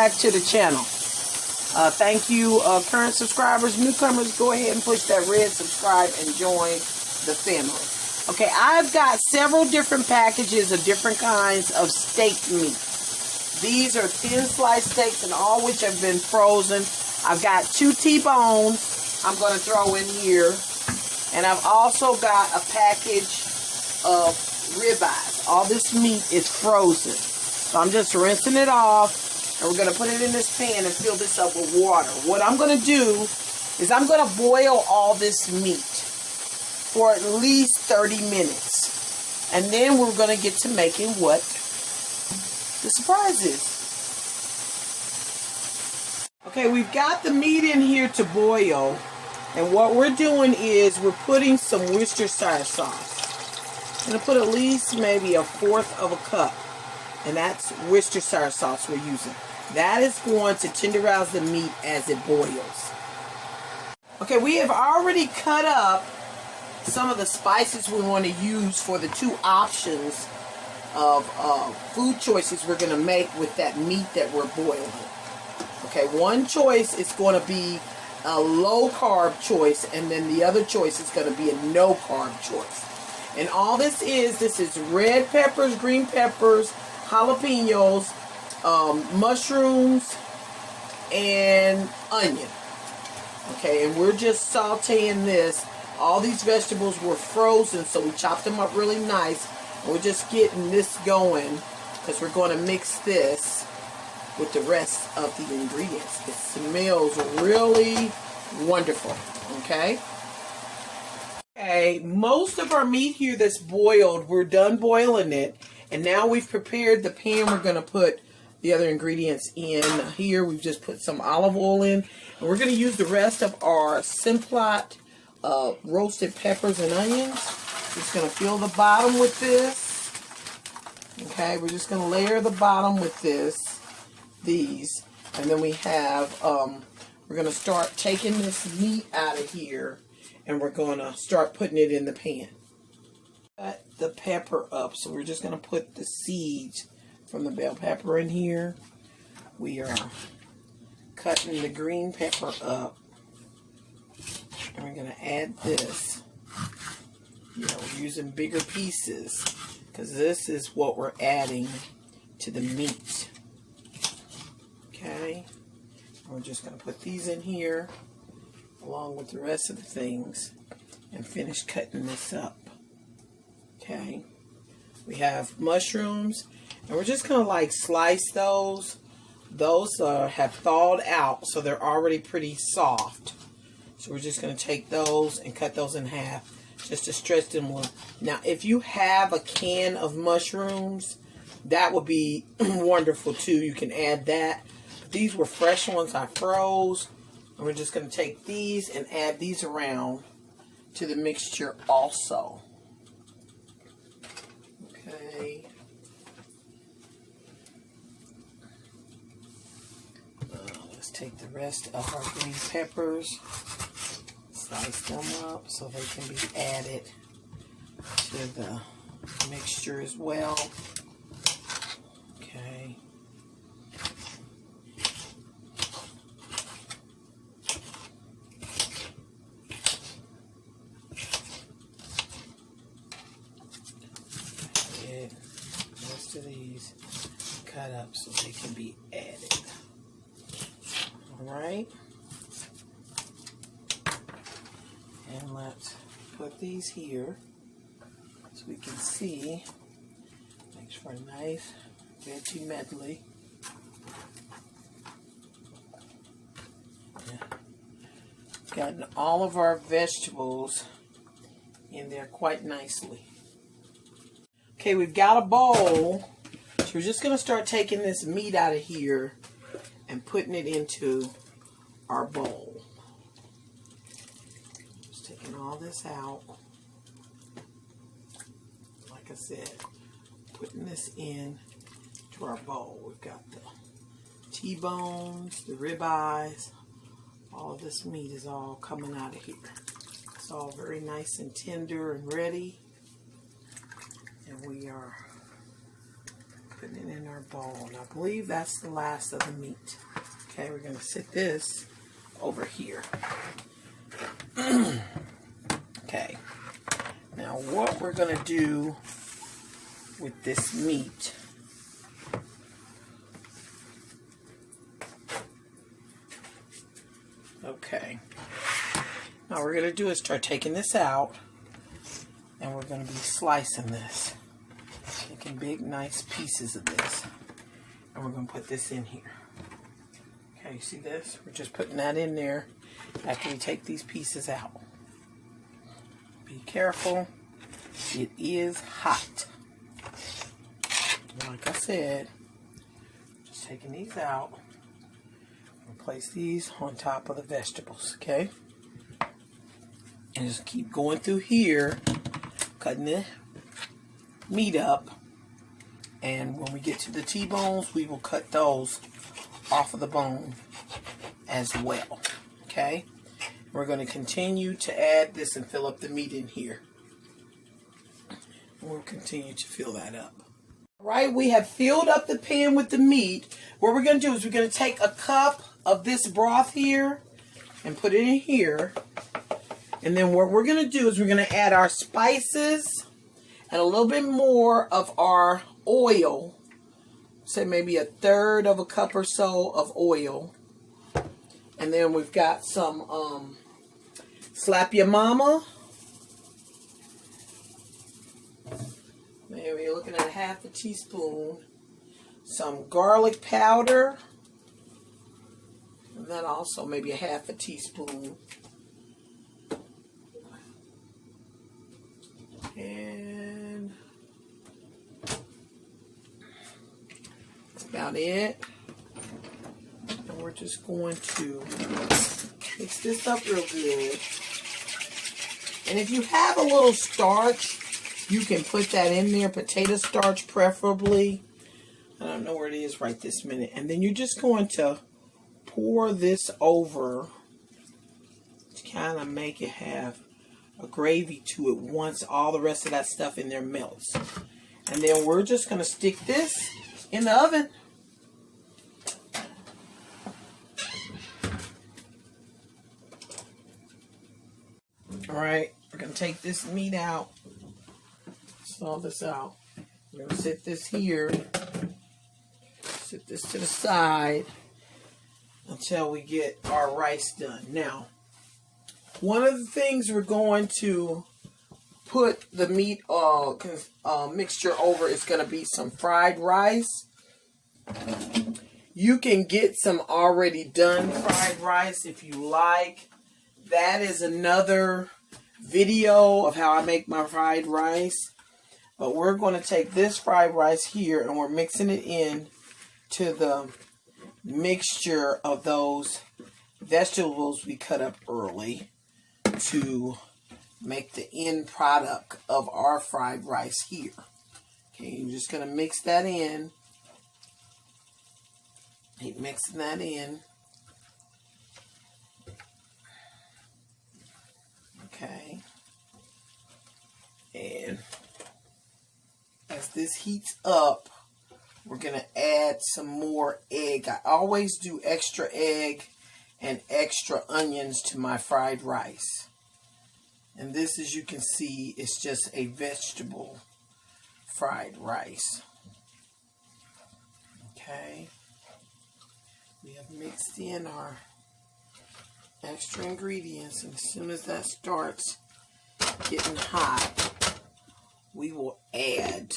Back to the channel. Thank you, current subscribers. Newcomers, go ahead and push that red subscribe and join the family. Okay, I've got several different packages of different kinds of steak meat. These are thin sliced steaks, and all which have been frozen. I've got 2 T-bones I'm going to throw in here. And I've also got a package of ribeyes. All this meat is frozen. So I'm just rinsing it off. And we're going to put it in this pan and fill this up with water. What I'm going to do is I'm going to boil all this meat for at least 30 minutes. And then we're going to get to making what the surprise is. Okay, we've got the meat in here to boil. And what we're doing is we're putting some Worcestershire sauce. I'm going to put at least maybe 1/4 of a cup. And that's Worcestershire sauce we're using. That is going to tenderize the meat as it boils. Okay, we have already cut up some of the spices we want to use for the 2 options of food choices we're going to make with that meat that we're boiling. Okay, one choice is going to be a low carb choice, and then the other choice is going to be a no carb choice. And all this is red peppers, green peppers, jalapenos, mushrooms, and onion. Okay, and we're just sauteing this. All these vegetables were frozen, so we chopped them up really nice. And we're just getting this going because we're going to mix this with the rest of the ingredients. It smells really wonderful. Okay? Okay, most of our meat here that's boiled, we're done boiling it. And now we've prepared the pan we're going to put the other ingredients in. Here we've just put some olive oil in. And we're going to use the rest of our Simplot roasted peppers and onions. Just going to fill the bottom with this. Okay, we're just going to layer the bottom with these. And then we have, we're going to start taking this meat out of here. And we're going to start putting it in the pan. Cut the pepper up. So we're just going to put the seeds from the bell pepper in here. We are cutting the green pepper up. And we're going to add this. You know, we're using bigger pieces because this is what we're adding to the meat. Okay. And we're just going to put these in here along with the rest of the things and finish cutting this up. Okay. We have mushrooms, and we're just going to like slice those. Those have thawed out, so they're already pretty soft. So we're just going to take those and cut those in half just to stretch them a little. Now, if you have a can of mushrooms, that would be wonderful too. You can add that. But these were fresh ones I froze. And we're just going to take these and add these around to the mixture also. Okay. Let's take the rest of our green peppers, slice them up so they can be added to the mixture as well. Okay. The rest of these cut up so they can be added. Alright. And let's put these here so we can see. Makes for a nice veggie medley. Yeah. Gotten all of our vegetables in there quite nicely. Okay, we've got a bowl. So we're just going to start taking this meat out of here and putting it into our bowl. Just taking all this out. Like I said, putting this in to our bowl. We've got the T-bones, the ribeyes. All of this meat is all coming out of here. It's all very nice and tender and ready. And we are Putting it in our bowl. And I believe that's the last of the meat. Okay, we're going to sit this over here. Okay. Now what we're going to do with this meat. Okay. Now what we're going to do is start taking this out. And we're going to be slicing this. Making big, nice pieces of this. And we're going to put this in here. Okay, you see this? We're just putting that in there after we take these pieces out. Be careful. It is hot. Like I said, just taking these out. And place these on top of the vegetables, okay? And just keep going through here, cutting the meat up. And when we get to the T-bones, we will cut those off of the bone as well. Okay? We're going to continue to add this and fill up the meat in here. We'll continue to fill that up. All right, we have filled up the pan with the meat. What we're going to do is we're going to take a cup of this broth here and put it in here. And then what we're going to do is we're going to add our spices and a little bit more of our oil. Say maybe 1/3 of a cup or so of oil. And then we've got some Slap Your Mama. Maybe you're looking at 1/2 teaspoon. Some garlic powder. And then also maybe 1/2 teaspoon. And that's about it. And we're just going to mix this up real good. And if you have a little starch, you can put that in there, potato starch preferably. I don't know where it is right this minute. And then you're just going to pour this over to kind of make it have a gravy to it once all the rest of that stuff in there melts. And then we're just going to stick this in the oven. Alright, we're going to take this meat out. Saw this out. We're going to sit this here. Sit this to the side until we get our rice done. Now, one of the things we're going to put the meat mixture over is going to be some fried rice. You can get some already done fried rice if you like. That is another video of how I make my fried rice. But we're going to take this fried rice here and we're mixing it in to the mixture of those vegetables we cut up early to make the end product of our fried rice here. Okay, you're just going to mix that in. Keep mixing that in. Okay. And as this heats up, we're going to add some more egg. I always do extra egg and extra onions to my fried rice. And this, as you can see, is just a vegetable fried rice. Okay. We have mixed in our extra ingredients, and as soon as that starts getting hot, we will add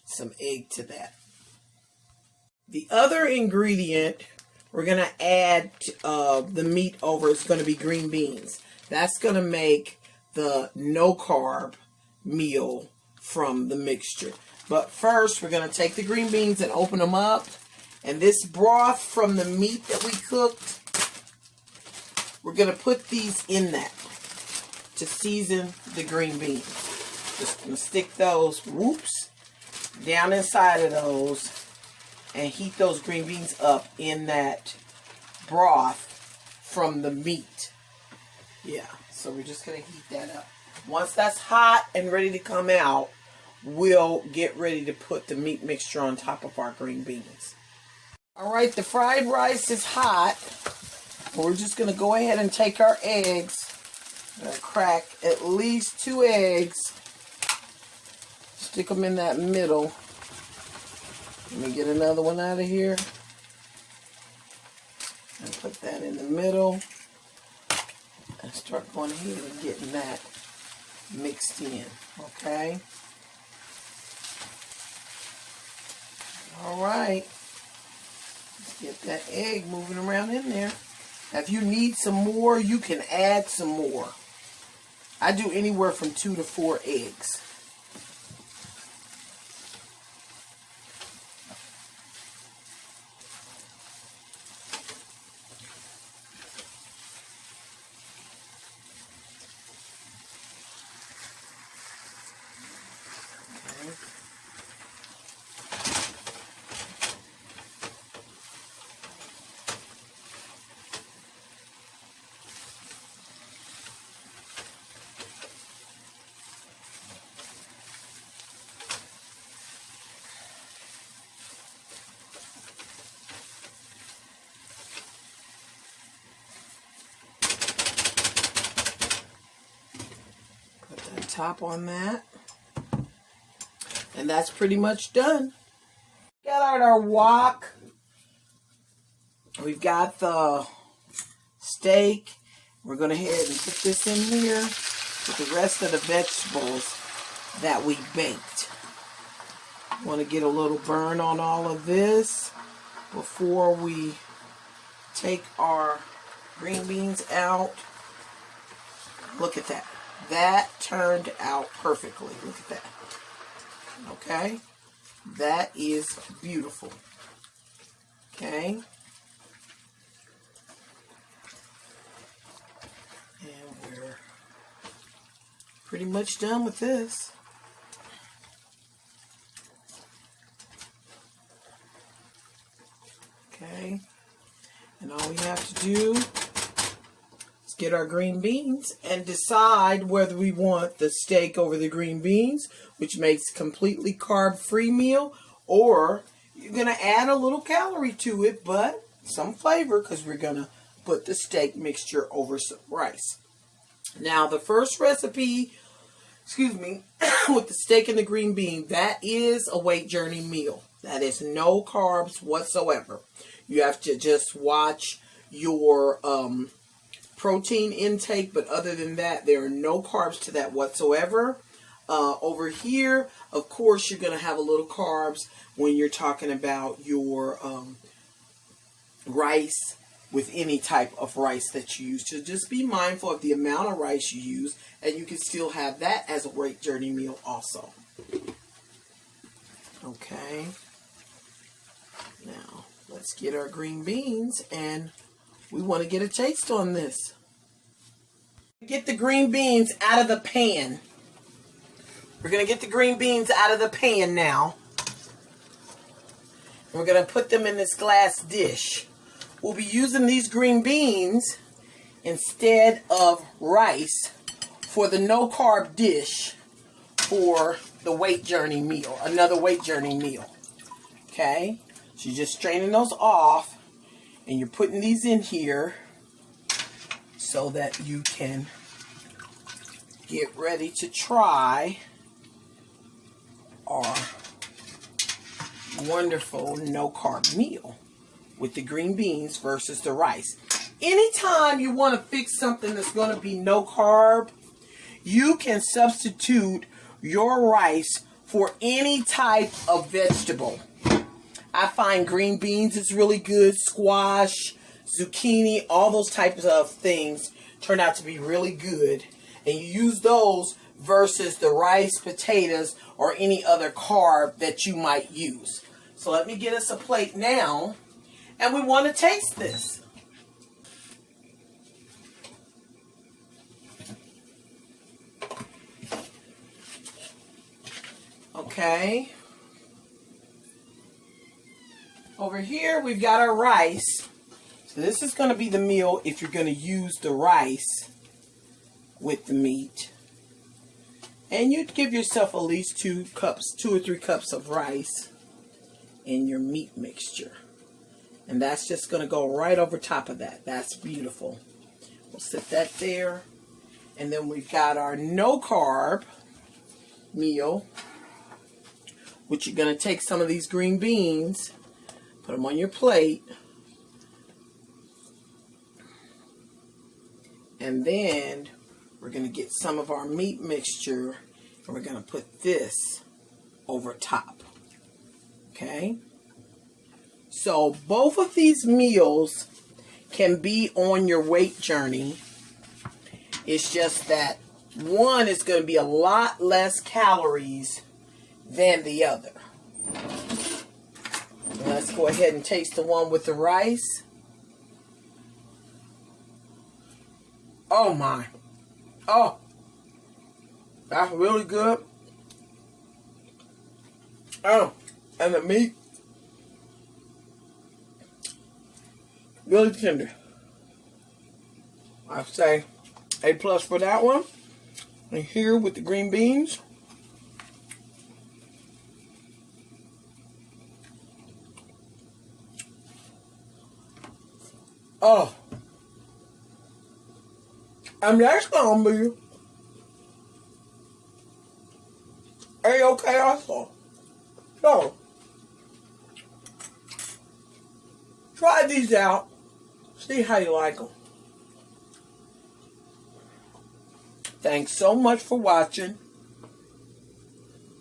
some egg to that. The other ingredient we're going to add the meat over is going to be green beans. That's going to make the no-carb meal from the mixture. But first, we're going to take the green beans and open them up. And this broth from the meat that we cooked, we're going to put these in that to season the green beans. Just going to stick those, down inside of those and heat those green beans up in that broth from the meat. Yeah, so we're just going to heat that up. Once that's hot and ready to come out, we'll get ready to put the meat mixture on top of our green beans. Alright, the fried rice is hot. We're just going to go ahead and take our eggs. I'm going to crack at least 2 eggs. Stick them in that middle. Let me get another one out of here. And put that in the middle. And start going ahead and getting that mixed in. Okay? Alright. Let's get that egg moving around in there. Now, if you need some more, you can add some more. I do anywhere from 2 to 4 eggs. Top on that, and that's pretty much done. Got out our wok. We've got the steak. We're going to head and put this in here with the rest of the vegetables that we baked. Want to get a little burn on all of this before we take our green beans out. Look at that. That turned out perfectly. Look at that. Okay? That is beautiful. Okay? And we're pretty much done with this. Okay? And all we have to do get our green beans and decide whether we want the steak over the green beans, which makes completely carb-free meal, or you're going to add a little calorie to it, but some flavor, because we're going to put the steak mixture over some rice. Now, the first recipe, with the steak and the green bean, that is a weight journey meal. That is no carbs whatsoever. You have to just watch your protein intake, but other than that, there are no carbs to that whatsoever. Over here, of course, you're going to have a little carbs when you're talking about your rice, with any type of rice that you use. So just be mindful of the amount of rice you use, and you can still have that as a weight journey meal also. Okay. Now, let's get our green beans, and we want to get a taste on this. Get the green beans out of the pan. We're going to get the green beans out of the pan now. We're going to put them in this glass dish. We'll be using these green beans instead of rice for the no-carb dish for the weight journey meal, another weight journey meal. Okay? So you're just straining those off, and you're putting these in here so that you can get ready to try our wonderful no-carb meal with the green beans versus the rice. Anytime you want to fix something that's going to be no carb, you can substitute your rice for any type of vegetable. I find green beans is really good, squash, zucchini, all those types of things turn out to be really good. And you use those versus the rice, potatoes, or any other carb that you might use. So let me get us a plate now, and we want to taste this. Okay. Over here, we've got our rice. So this is going to be the meal if you're going to use the rice with the meat. And you'd give yourself at least 2 or 3 cups of rice in your meat mixture. And that's just going to go right over top of that. That's beautiful. We'll set that there. And then we've got our no carb meal, which you're going to take some of these green beans, put them on your plate, and then we're going to get some of our meat mixture and we're going to put this over top. Okay? So both of these meals can be on your weight journey. It's just that one is going to be a lot less calories than the other. Let's go ahead and taste the one with the rice. Oh my. Oh. That's really good. Oh. And the meat. Really tender. I say A+ for that one. And here with the green beans. Oh. And that's gonna be A-okay also. So, try these out. See how you like them. Thanks so much for watching.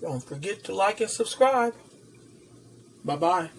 Don't forget to like and subscribe. Bye-bye.